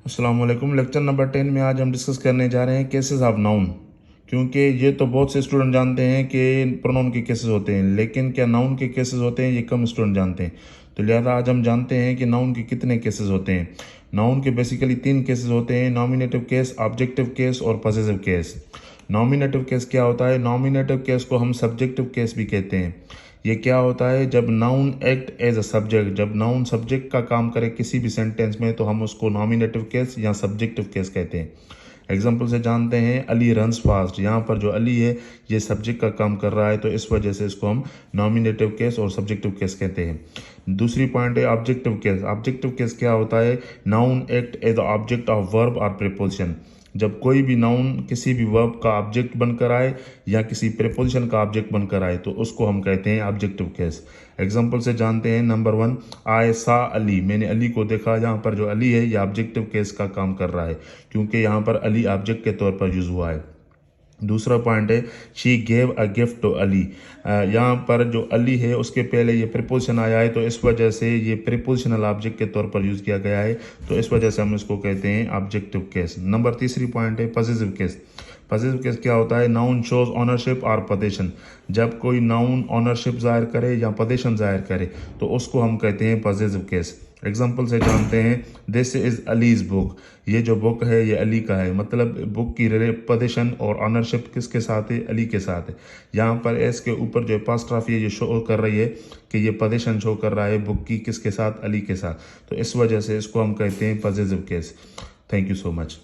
अस्सलाम वालेकुम। Lecture number 10 में आज हम डिस्कस करने जा रहे हैं केसेस ऑफ नाउन। क्योंकि ये तो बहुत से स्टूडेंट जानते हैं कि प्रोनाउन के केसेस होते हैं, लेकिन क्या नाउन के केसेस होते हैं ये कम स्टूडेंट जानते हैं। तो लिहाजा आज हम जानते हैं कि नाउन के कितने केसेस होते हैं। नाउन के बेसिकली 3 केसेस होते हैं: नॉमिनेटिव केस, ऑब्जेक्टिव केस और पॉसेसिव केस। नॉमिनेटिव केस क्या होता है? नॉमिनेटिव केस को हम सब्जेक्टिव केस भी कहते हैं। ये क्या होता है? जब noun act as a subject, जब नाउन सब्जेक्ट का काम करे किसी भी सेंटेंस में, तो हम उसको नॉमिनेटिव केस या सब्जेक्टिव केस कहते हैं। एग्जाम्पल से जानते हैं, अली रन्स फास्ट। यहाँ पर जो अली है ये सब्जेक्ट का काम कर रहा है, तो इस वजह से इसको हम नॉमिनेटिव केस और सब्जेक्टिव केस कहते हैं। दूसरी पॉइंट है ऑब्जेक्टिव केस। ऑब्जेक्टिव केस क्या होता है? Noun act as the object of verb और प्रीपोजिशन। जब कोई भी नाउन किसी भी वर्ब का ऑब्जेक्ट बनकर आए या किसी प्रीपोजिशन का ऑब्जेक्ट बनकर आए, तो उसको हम कहते हैं ऑब्जेक्टिव केस। एग्जाम्पल से जानते हैं, नंबर 1, आई सा अली। मैंने अली को देखा। यहाँ पर जो अली है ये ऑब्जेक्टिव केस का काम कर रहा है, क्योंकि यहाँ पर अली ऑब्जेक्ट के तौर पर यूज़ हुआ है। दूसरा पॉइंट है she gave a gift to Ali. यहाँ पर जो अली है उसके पहले ये प्रीपोजिशन आया है, तो इस वजह से ये प्रीपोजिशनल ऑब्जेक्ट के तौर पर यूज़ किया गया है, तो इस वजह से हम इसको कहते हैं ऑब्जेक्टिव केस। नंबर तीसरी पॉइंट है पॉसेसिव केस। पॉसेसिव केस क्या होता है? नाउन शोज ऑनरशिप और पोजीशन। जब कोई नाउन ऑनरशिप जाहिर करे या पोजीशन जाहिर करे, तो उसको हम कहते हैं पॉसेसिव केस। एग्जाम्पल से जानते हैं, दिस इज़ अलीज बुक। ये जो बुक है ये अली का है, मतलब बुक की पोजीशन और ऑनरशिप किसके साथ है? अली के साथ है। यहाँ पर एस के ऊपर जो एपॉस्ट्रॉफी है ये शो कर रही है कि ये पोजीशन शो कर रहा है बुक की किसके साथ? अली के साथ। तो इस वजह से इसको हम कहते हैं possessive case. Thank you so much.